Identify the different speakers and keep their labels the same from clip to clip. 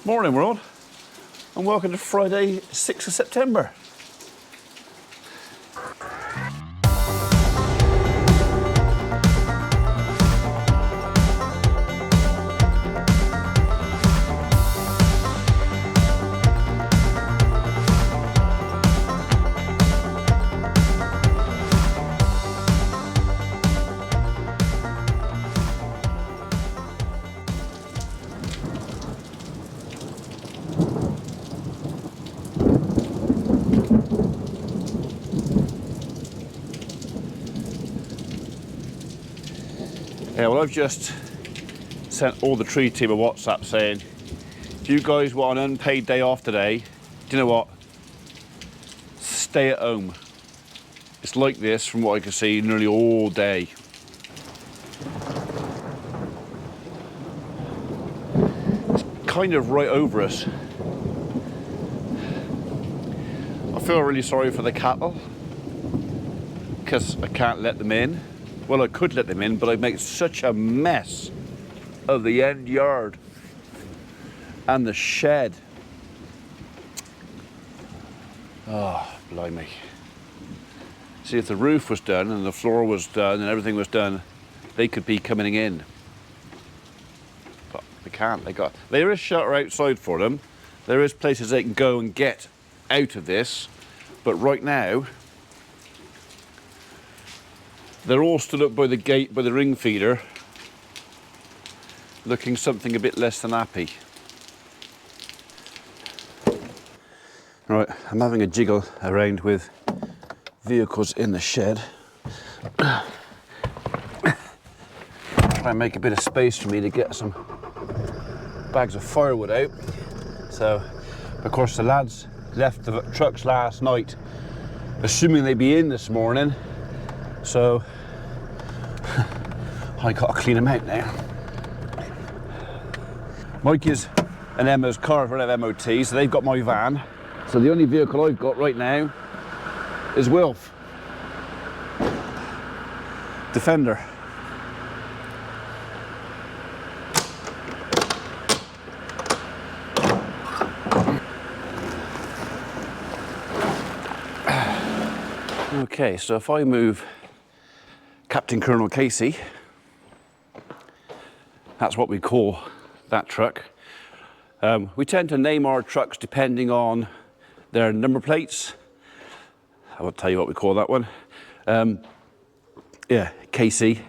Speaker 1: Morning world, and welcome to Friday 6th of September. Yeah, well, I've just sent all the tree team a WhatsApp saying, if you guys want an unpaid day off today, do you know what? Stay at home. It's like this, from what I can see, nearly all day. It's kind of right over us. I feel really sorry for the cattle, because I can't let them in. Well, I could let them in, but I'd make such a mess of the end yard and the shed. Oh, blimey. See, if the roof was done and the floor was done and everything was done, they could be coming in. But they can't. There is shelter outside for them. There is places they can go and get out of this. But right now, they're all stood up by the gate, by the ring feeder, looking something a bit less than happy. Right, I'm having a jiggle around with vehicles in the shed. Try and make a bit of space for me to get some bags of firewood out. So, of course, the lads left the trucks last night, assuming they'd be in this morning. So, I gotta clean them out now. Mikey's and Emma's car for an MOT, so they've got my van. So the only vehicle I've got right now is Wilf. Defender. Okay, so if I move Captain Colonel Casey, that's what we call that truck. We tend to name our trucks depending on their number plates. I will tell you what we call that one. Yeah, Casey.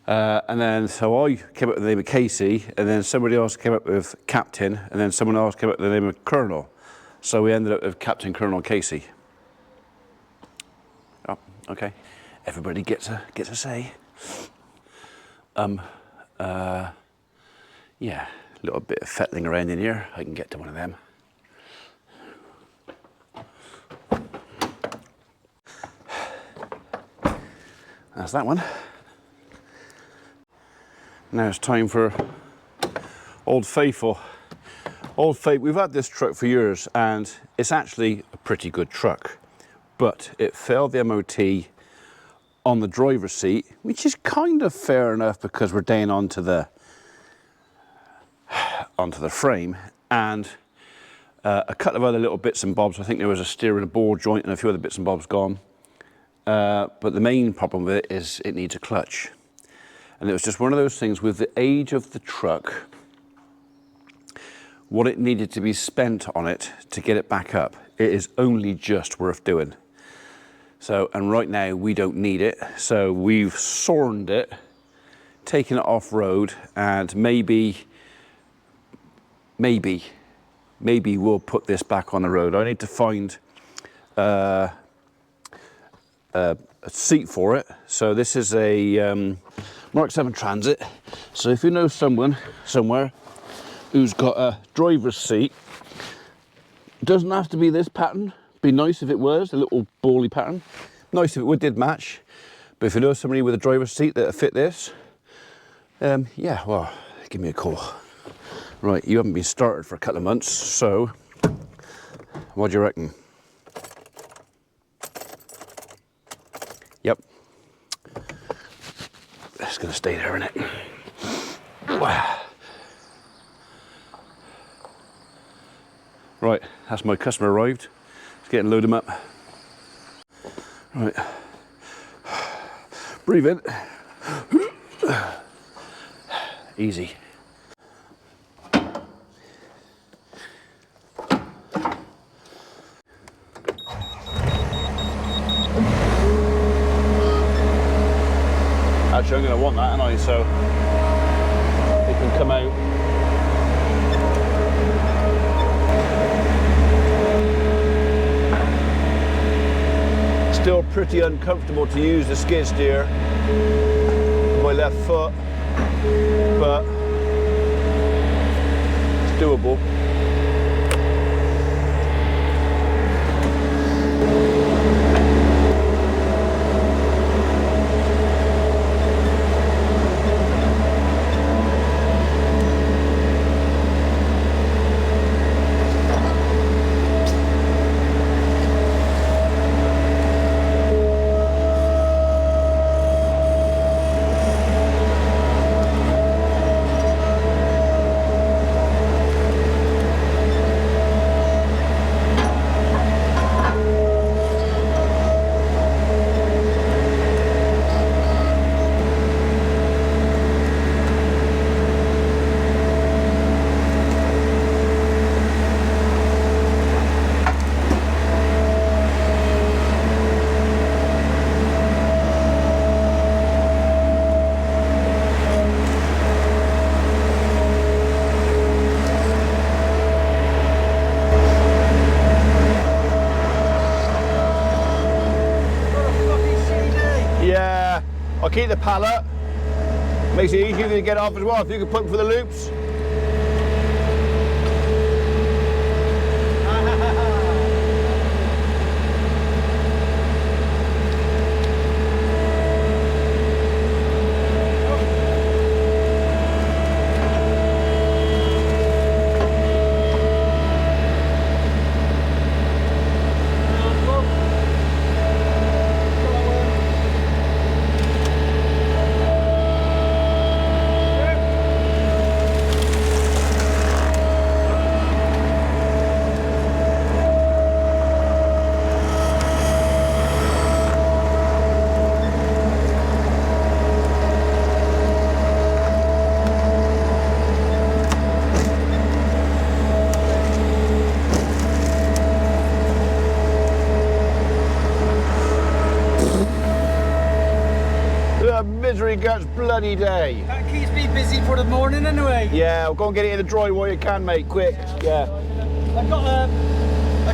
Speaker 1: And then, so I came up with the name of Casey, and then somebody else came up with Captain, and then someone else came up with the name of Colonel. So we ended up with Captain Colonel Casey. Oh, okay. Everybody gets a say. Yeah, a little bit of fettling around in here. I can get to one of them. That's that one. Now it's time for Old Faithful. Old Faithful, we've had this truck for years and it's actually a pretty good truck, but it failed the MOT on the driver's seat, which is kind of fair enough because we're down onto the frame, and a couple of other little bits and bobs. I think there was a steering ball joint and a few other bits and bobs gone. But the main problem with it is it needs a clutch. And it was just one of those things with the age of the truck, what it needed to be spent on it to get it back up, it is only just worth doing. So, and right now we don't need it. So we've sorned it, taken it off road, and maybe we'll put this back on the road. I need to find a seat for it. So this is a Mark 7 Transit. So if you know someone somewhere who's got a driver's seat, it doesn't have to be this pattern. Be nice if it was a little bally pattern. Nice if it did match. But if you know somebody with a driver's seat that'll fit this, yeah, well, give me a call. Right, you haven't been started for a couple of months, so what do you reckon? Yep. It's gonna stay there, isn't it? Right, that's my customer arrived. Let's get and load him up. Right. Breathe in. Easy. Actually, I'm going to want that, aren't I? So it can come out. Still pretty uncomfortable to use the skid steer with my left foot, but it's doable. I'll keep the pallet. Makes it easier to get off as well if you can put them for the loops. Misery guts bloody day.
Speaker 2: That keeps me busy for the morning anyway.
Speaker 1: Yeah, we'll go and get it in the dry while you can, mate, quick. Yeah.
Speaker 2: I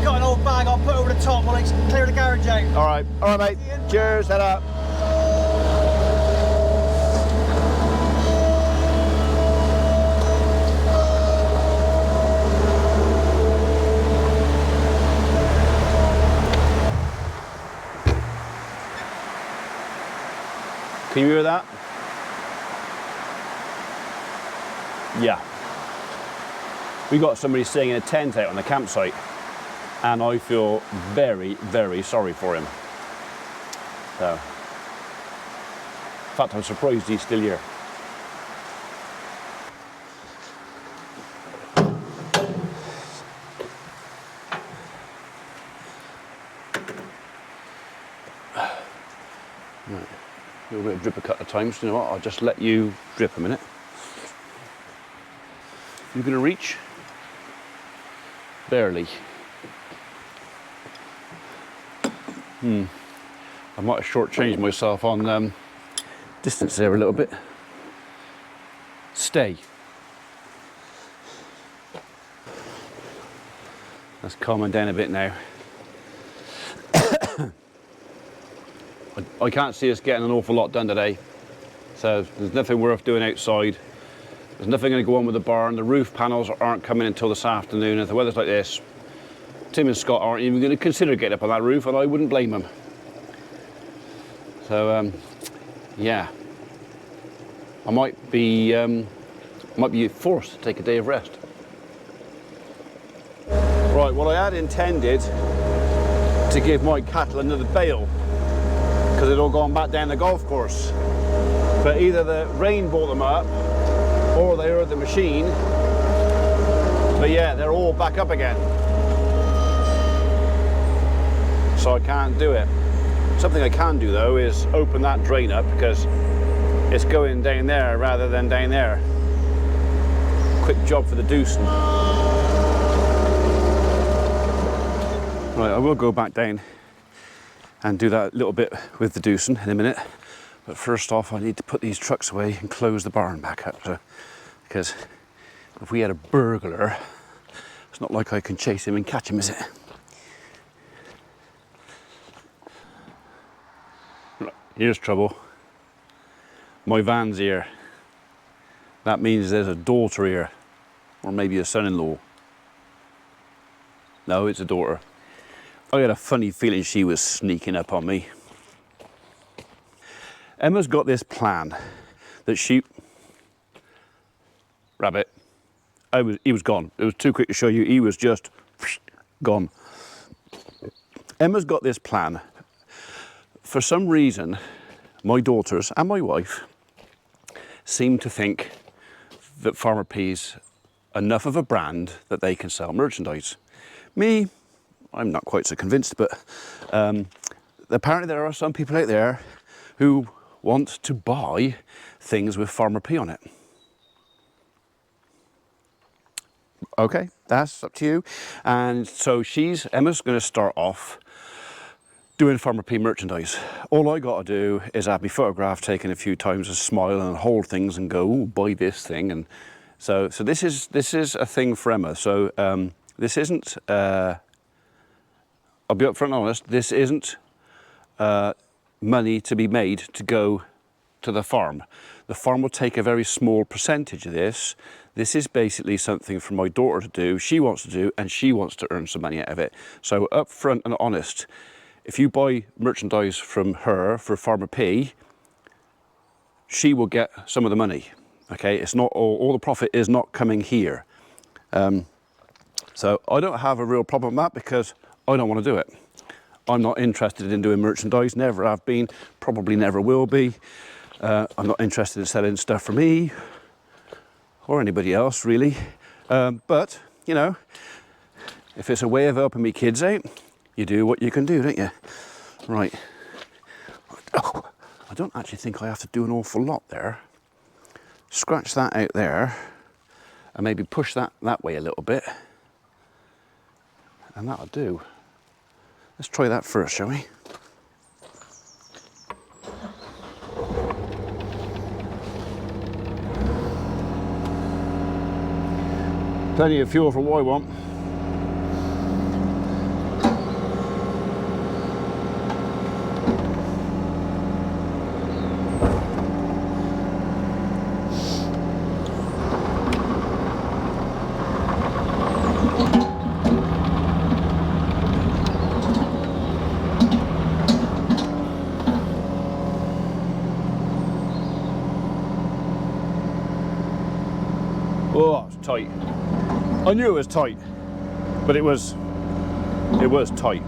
Speaker 2: got an old bag, I'll put over the top while I clear the garage out.
Speaker 1: All right, mate. Cheers, head up. Can you hear that? Yeah. We got somebody staying in a tent out on the campsite, and I feel very, very sorry for him. So, in fact, I'm surprised he's still here. Right. A little bit of drip a couple of times. You know what? I'll just let you drip a minute. You gonna reach? Barely. I might have shortchanged myself on distance there a little bit. Stay. That's calming down a bit now. I can't see us getting an awful lot done today, so there's nothing worth doing outside. There's nothing going to go on with the barn. The roof panels aren't coming until this afternoon. If the weather's like this, Tim and Scott aren't even going to consider getting up on that roof, and I wouldn't blame them. So, yeah, I might be forced to take a day of rest. Right, well, I had intended to give my cattle another bale, because they'd all gone back down the golf course. But either the rain brought them up, or they heard the machine. But yeah, they're all back up again. so I can't do it. Something I can do though is open that drain up, because it's going down there rather than down there. Quick job for the Doosan. Right, I will go back down and do that little bit with the Doosan in a minute. But first off, I need to put these trucks away and close the barn back up. So, because if we had a burglar, it's not like I can chase him and catch him, is it? Right, here's trouble. My van's here. That means there's a daughter here, or maybe a son-in-law. No, it's a daughter. I had a funny feeling she was sneaking up on me. Emma's got this plan that she... Rabbit. He was gone. It was too quick to show you. He was just gone. Emma's got this plan. For some reason, my daughters and my wife seem to think that Farmer P's enough of a brand that they can sell merchandise. Me, I'm not quite so convinced, but apparently there are some people out there who want to buy things with Farmer P on it. Okay, that's up to you. And so Emma's going to start off doing Farmer P merchandise. All I got to do is have my photograph taken a few times and smile and hold things and go, ooh, buy this thing. And so this is a thing for Emma. So this isn't. I'll be upfront and honest. This isn't money to be made to go to the farm. The farm will take a very small percentage of this. This is basically something for my daughter to do, she wants to do, and she wants to earn some money out of it. So upfront and honest, if you buy merchandise from her for Farmer P, she will get some of the money. Okay, it's not all the profit is not coming here. So I don't have a real problem with that because I don't want to do it. I'm not interested in doing merchandise, never have been, probably never will be. I'm not interested in selling stuff for me or anybody else really. But, you know, if it's a way of helping me kids out, you do what you can do, don't you? Right. Oh, I don't actually think I have to do an awful lot there. Scratch that out there and maybe push that way a little bit. And that'll do. Let's try that first, shall we? Plenty of fuel for what I want. Oh, it's tight. I knew it was tight, but it was tight.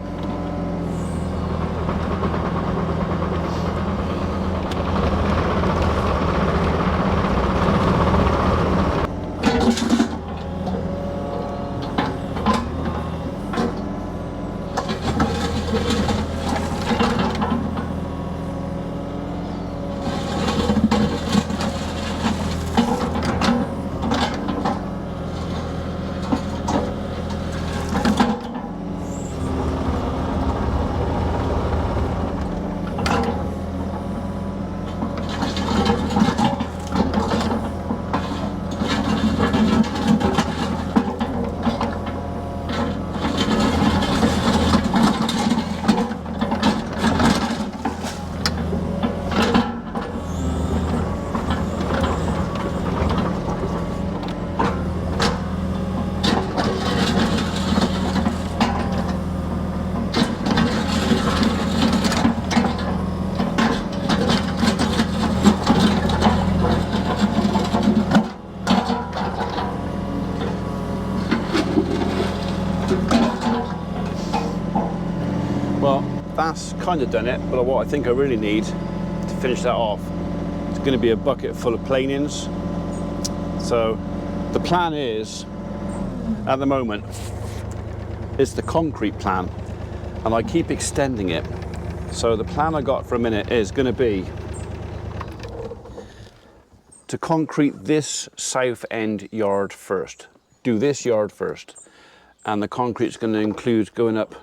Speaker 1: Well, that's kind of done it, but what I think I really need to finish that off is going to be a bucket full of planings. So the plan is, at the moment, it's the concrete plan. and I keep extending it. So the plan I got for a minute is going to be to concrete this south end yard first. Do this yard first. And the concrete's going to include going up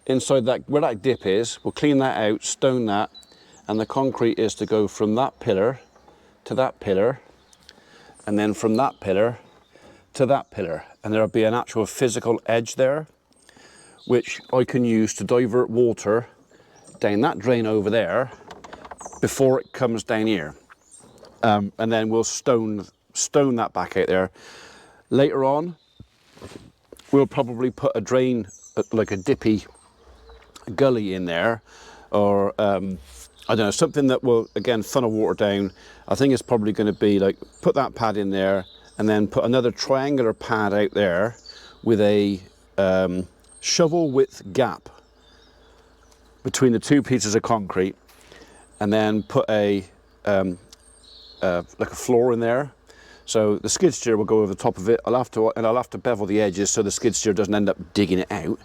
Speaker 1: inside that, where that dip is. We'll clean that out, stone that, and the concrete is to go from that pillar to that pillar, and then from that pillar to that pillar. And there'll be an actual physical edge there, which I can use to divert water down that drain over there before it comes down here. And then we'll stone that back out there. Later on, we'll probably put a drain, like a dippy gully in there, or I don't know, something that will, again, funnel water down. I think it's probably going to be like, put that pad in there, and then put another triangular pad out there with a shovel width gap between the two pieces of concrete, and then put a like a floor in there. So the skid steer will go over the top of it. I'll have to bevel the edges so the skid steer doesn't end up digging it out.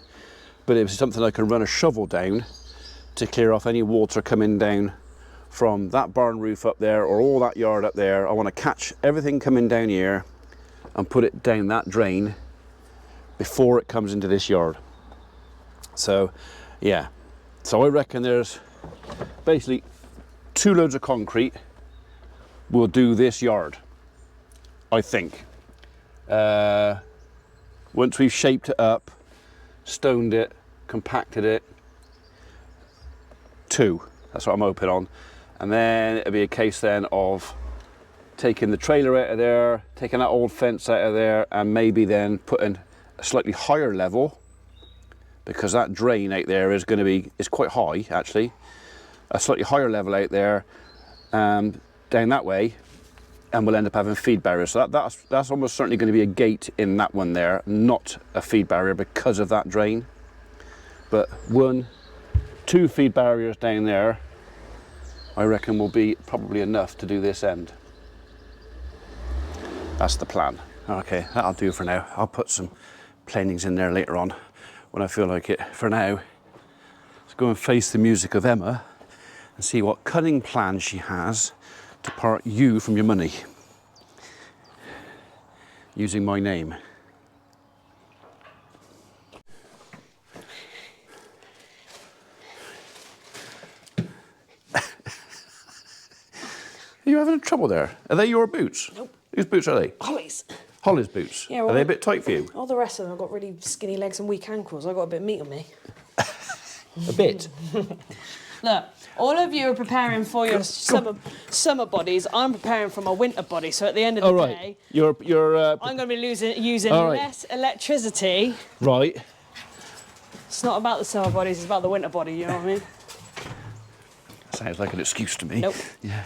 Speaker 1: But it's something I can run a shovel down to clear off any water coming down from that barn roof up there, or all that yard up there. I want to catch everything coming down here and put it down that drain before it comes into this yard. So yeah, so I reckon there's basically 2 loads of concrete will do this yard, I think. Once we've shaped it up, stoned it, compacted it, 2, that's what I'm hoping on. And then it'll be a case then of taking the trailer out of there, taking that old fence out of there, and maybe then putting a slightly higher level, because that drain out there is going to be, it's quite high actually, a slightly higher level out there, down that way, and we'll end up having feed barriers. So that's almost certainly going to be a gate in that one there, not a feed barrier because of that drain. But 1, 2 feed barriers down there, I reckon will be probably enough to do this end. That's the plan. Okay, that'll do for now. I'll put some planings in there later on when I feel like it. For now, let's go and face the music of Emma and see what cunning plan she has to part you from your money using my name. Are you having trouble there? Are they your boots?
Speaker 3: Nope.
Speaker 1: Whose boots are they?
Speaker 3: Holly's.
Speaker 1: Holly's boots?
Speaker 3: Yeah, well,
Speaker 1: are they a bit tight for you?
Speaker 3: All the rest of them have got really skinny legs and weak ankles. I've got a bit of meat on me.
Speaker 1: A bit?
Speaker 3: Look, all of you are preparing for your summer bodies. I'm preparing for my winter body. So at the end of the day,
Speaker 1: you're
Speaker 3: I'm going to be using
Speaker 1: right.
Speaker 3: less electricity.
Speaker 1: Right.
Speaker 3: It's not about the summer bodies, it's about the winter body, you know what I mean?
Speaker 1: Sounds like an excuse to me.
Speaker 3: Nope.
Speaker 1: Yeah.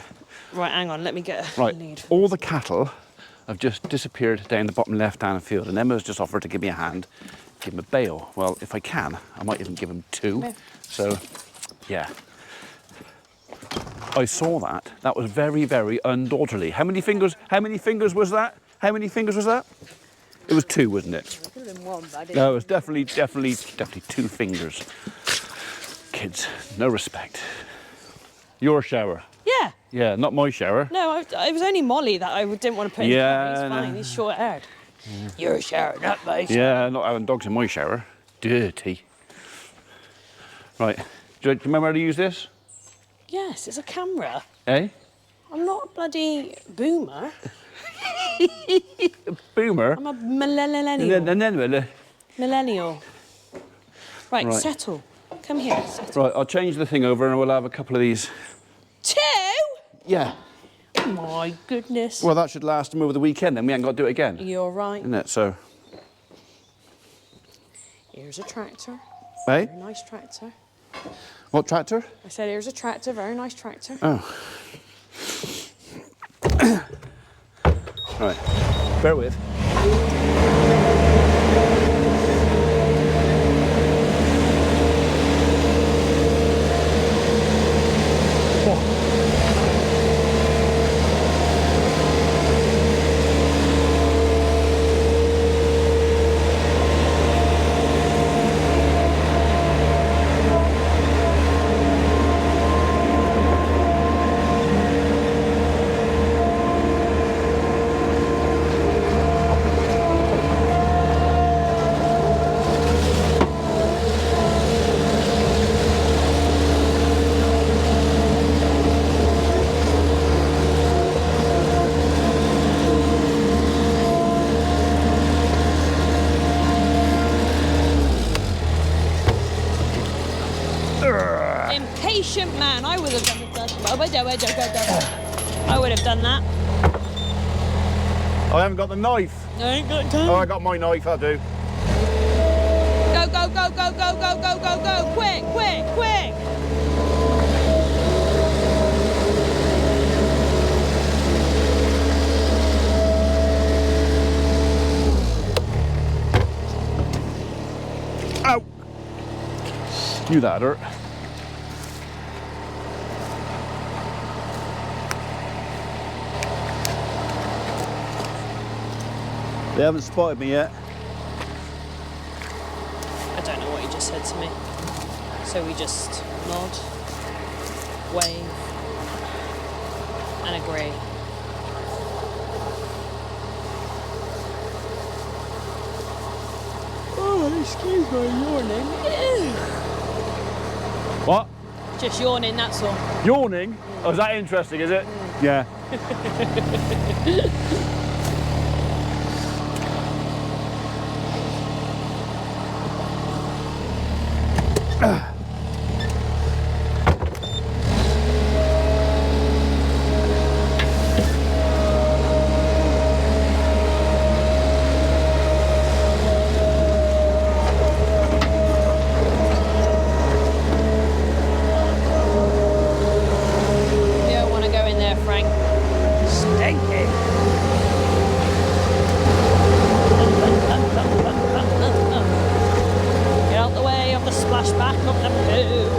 Speaker 3: Right, hang on, let me get a
Speaker 1: Right,
Speaker 3: lead.
Speaker 1: all the cattle have just disappeared down the bottom left-hand field, and Emma's just offered to give me a hand, give them a bail. Well, if I can, I might even give them 2.
Speaker 3: Yeah.
Speaker 1: So, yeah. I saw that. That was very, very undaughterly. How many fingers was that? How many fingers was that? It was 2, wasn't it?
Speaker 3: It could have been 1, but I didn't.
Speaker 1: No, it was definitely 2 fingers. Kids, no respect. Your shower.
Speaker 3: Yeah.
Speaker 1: Yeah, not my shower.
Speaker 3: No, it was only Molly that I didn't want to put in.
Speaker 1: Yeah,
Speaker 3: He's fine,
Speaker 1: no.
Speaker 3: he's short-haired. Yeah. Your shower, not my shower.
Speaker 1: Yeah, not having dogs in my shower. Dirty. Right, do you remember how to use this?
Speaker 3: Yes, it's a camera.
Speaker 1: Eh?
Speaker 3: I'm not a bloody boomer.
Speaker 1: Boomer?
Speaker 3: I'm a millennial. Millennial. Right,
Speaker 1: Right.
Speaker 3: settle. Come here, settle.
Speaker 1: Right, I'll change the thing over and we'll have a couple of these.
Speaker 3: 2?
Speaker 1: Yeah.
Speaker 3: My goodness.
Speaker 1: Well, that should last them over the weekend, then we ain't got to do it again.
Speaker 3: You're right.
Speaker 1: Isn't it? So,
Speaker 3: Here's a tractor.
Speaker 1: eh?
Speaker 3: Very nice tractor.
Speaker 1: What tractor?
Speaker 3: I said, here's a tractor, very nice tractor.
Speaker 1: Oh. Right, bear with.
Speaker 3: and I would have done that. I would have done that.
Speaker 1: I haven't got the knife.
Speaker 3: I ain't got time.
Speaker 1: Oh, I got my knife, I'll do.
Speaker 3: Go, go, go, go, go, go, go, go, go. Quick, quick, quick.
Speaker 1: Ow! Knew that hurt. They haven't spotted me yet.
Speaker 3: I don't know what you just said to me. So we just nod, wave, and agree. Oh, excuse my yawning.
Speaker 1: What?
Speaker 3: Just yawning, that's all.
Speaker 1: Yawning? Oh, is that interesting, is it? Yeah.
Speaker 3: You don't want to go in there, Frank. Stinky. Get out the way of the splashback of the poo.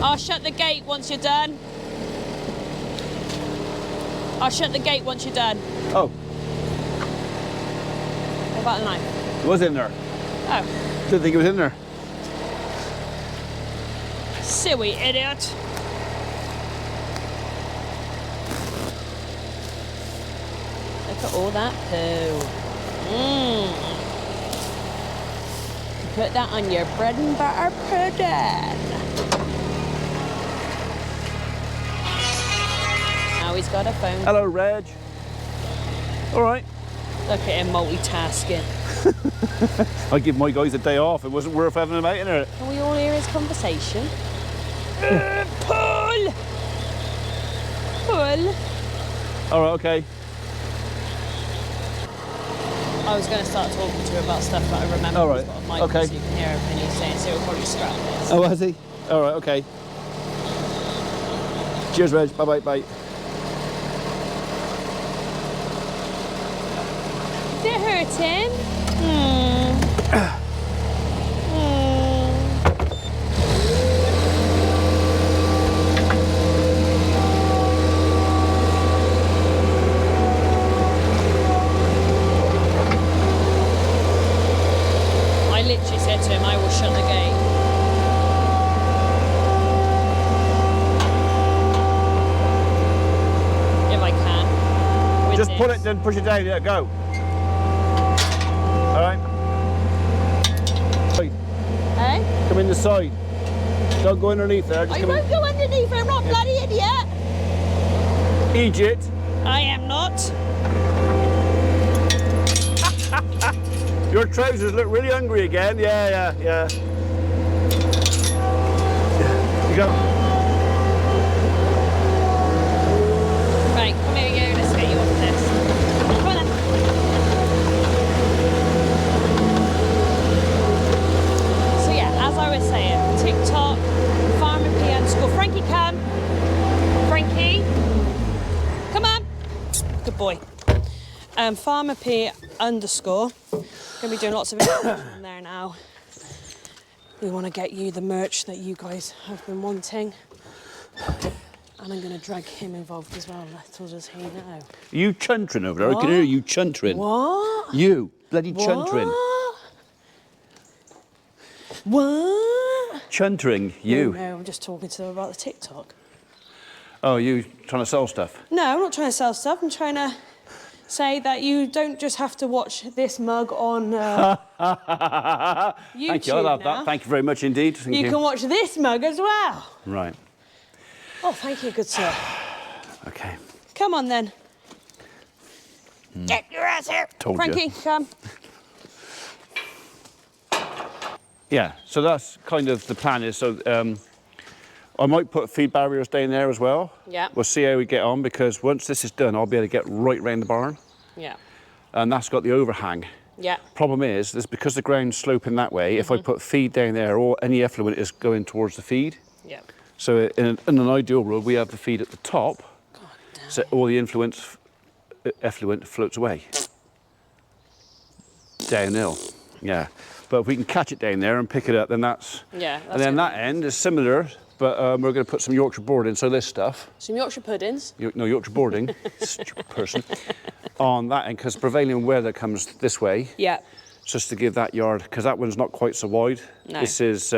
Speaker 3: I'll shut the gate once you're done. I'll shut the gate once you're done.
Speaker 1: Oh,
Speaker 3: What about the knife?
Speaker 1: it was in there.
Speaker 3: Oh,
Speaker 1: Didn't think it was in there.
Speaker 3: silly idiot. Look at all that poo. Put that on your bread and butter pudding. Now he's got a phone.
Speaker 1: Hello, Reg. All right.
Speaker 3: Look at him multitasking.
Speaker 1: I give my guys a day off. It wasn't worth having them out in there.
Speaker 3: Can we all hear his conversation? Pull! Pull!
Speaker 1: All right, okay.
Speaker 3: I was going to start talking to him about stuff that I remember.
Speaker 1: All right,
Speaker 3: He's got a mic
Speaker 1: okay.
Speaker 3: so you can hear everything he's saying, so he'll probably strap this.
Speaker 1: Oh, has he? All right, okay. Cheers, Reg. Bye-bye, bye.
Speaker 3: Is it hurting? I literally said to him, I will shut the gate. If I can. With
Speaker 1: Just pull
Speaker 3: this.
Speaker 1: it, then push it down. Yeah, go. All right. Hey,
Speaker 3: Eh?
Speaker 1: come in the side. Don't go underneath there. Just
Speaker 3: I
Speaker 1: come
Speaker 3: won't go underneath, I'm not bloody idiot.
Speaker 1: in. Egypt.
Speaker 3: I am not.
Speaker 1: Your trousers look really hungry again. Yeah. You go.
Speaker 3: Right, come here, you. Let's get you off this. Come on then. So yeah, as I was saying, TikTok, Frankie, come. Frankie, come on. Good boy. Farmer P _. Gonna be doing lots of information on there now. We want to get you the merch that you guys have been wanting. And I'm going to drag him involved as well, little does he know.
Speaker 1: You chuntering over there. I can hear you chuntering.
Speaker 3: What?
Speaker 1: You bloody chuntering.
Speaker 3: What?
Speaker 1: Chuntering, you.
Speaker 3: No, I'm just talking to them about the TikTok.
Speaker 1: Oh, you trying to sell stuff?
Speaker 3: No, I'm not trying to sell stuff. I'm trying to say that you don't just have to watch this mug on YouTube.
Speaker 1: Thank you, I love
Speaker 3: now.
Speaker 1: that. Thank you very much indeed. Thank
Speaker 3: You can watch this mug as well.
Speaker 1: Right.
Speaker 3: Oh, thank you, good sir.
Speaker 1: Okay.
Speaker 3: Come on then. Get your ass here.
Speaker 1: Told
Speaker 3: Frankie,
Speaker 1: you.
Speaker 3: come.
Speaker 1: Yeah, so that's kind of the plan is, so I might put feed barriers down there as well.
Speaker 3: Yeah.
Speaker 1: We'll see how we get on, because once this is done, I'll be able to get right round the barn.
Speaker 3: Yeah.
Speaker 1: And that's got the overhang.
Speaker 3: Yeah.
Speaker 1: Problem is because the ground's sloping that way, if I put feed down there, all any effluent is going towards the feed.
Speaker 3: Yeah.
Speaker 1: So in an ideal world, we have the feed at the top,
Speaker 3: God damn.
Speaker 1: so all the effluent floats away. Downhill, yeah. But if we can catch it down there and pick it up, then that's...
Speaker 3: Yeah.
Speaker 1: And then that end is similar, but we're going to put some Yorkshire boarding, so this stuff...
Speaker 3: Some Yorkshire puddings.
Speaker 1: No, Yorkshire boarding, stupid person, on that end, because prevailing weather comes this way.
Speaker 3: Yeah.
Speaker 1: Just to give that yard, because that one's not quite so wide.
Speaker 3: No.
Speaker 1: This is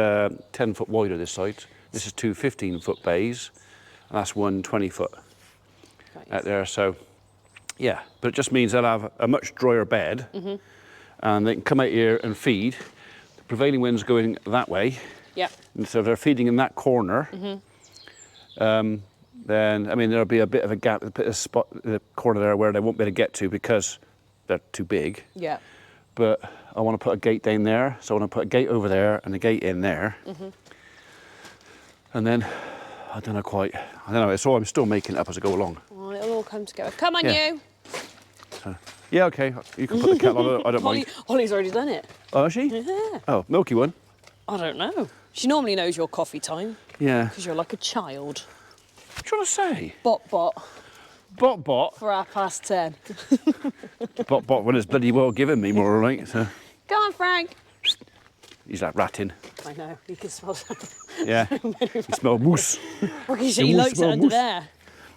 Speaker 1: 10 foot wider this side. This is 2 15-foot bays, and that's 1 20-foot out there. So, yeah, but it just means they'll have a much drier bed, and they can come out here and feed. The prevailing wind's going that way.
Speaker 3: Yeah.
Speaker 1: And so if they're feeding in that corner, then, I mean, there'll be a bit of a gap, a bit of spot in the corner there where they won't be able to get to because they're too big.
Speaker 3: Yeah.
Speaker 1: But I want to put a gate down there, so I want to put a gate over there and a gate in there. And then, I don't know, so I'm still making it up as I go along.
Speaker 3: Oh, it'll all come together. Come on,
Speaker 1: Yeah.
Speaker 3: you.
Speaker 1: So, yeah, okay, you can put the kettle on, I don't mind.
Speaker 3: Holly's already done it.
Speaker 1: Oh, is she?
Speaker 3: Yeah.
Speaker 1: Oh, milky one?
Speaker 3: I don't know. She normally knows your coffee time
Speaker 1: Yeah.
Speaker 3: because you're like a child.
Speaker 1: What do you want to say?
Speaker 3: Bot bot
Speaker 1: Bot.
Speaker 3: for 10:30.
Speaker 1: Bot when it's bloody well given me, more like. So.
Speaker 3: Go on, Frank.
Speaker 1: He's like ratting.
Speaker 3: I know, you can smell something.
Speaker 1: Yeah. You smell moose.
Speaker 3: Look, he
Speaker 1: You
Speaker 3: likes it
Speaker 1: smell
Speaker 3: under
Speaker 1: moose.
Speaker 3: there.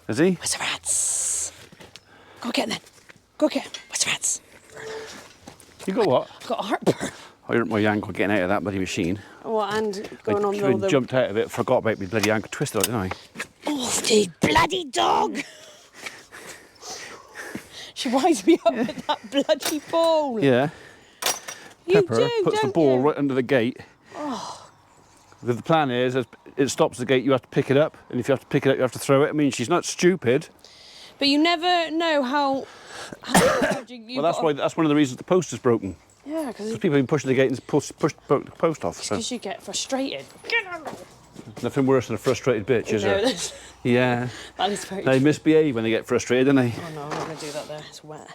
Speaker 1: Is he?
Speaker 3: Where's the rats? Go get them then. Go get them. Where's the rats?
Speaker 1: You got what?
Speaker 3: I've got a heartburn.
Speaker 1: I hurt my ankle getting out of that bloody machine.
Speaker 3: Oh, and going on
Speaker 1: I
Speaker 3: all the...
Speaker 1: jumped out of it, forgot about my bloody ankle, twisted it, didn't I?
Speaker 3: Oh, the bloody dog! She winds me up with that bloody ball.
Speaker 1: Yeah.
Speaker 3: You
Speaker 1: Pepper
Speaker 3: do,
Speaker 1: puts the
Speaker 3: don't
Speaker 1: ball
Speaker 3: you?
Speaker 1: right under the gate. Oh. The plan is, as it stops the gate, you have to pick it up, and if you have to pick it up, you have to throw it. I mean, she's not stupid.
Speaker 3: But you never know how
Speaker 1: Well, that's why. That's one of the reasons the post is broken.
Speaker 3: Yeah, because
Speaker 1: People have been pushing the gate and broke the post off. So.
Speaker 3: you get frustrated.
Speaker 1: Nothing worse than a frustrated bitch, is there? Yeah.
Speaker 3: That is very
Speaker 1: They
Speaker 3: true.
Speaker 1: misbehave when they get frustrated, don't they?
Speaker 3: Oh no, I'm not going to do that there. It's wet.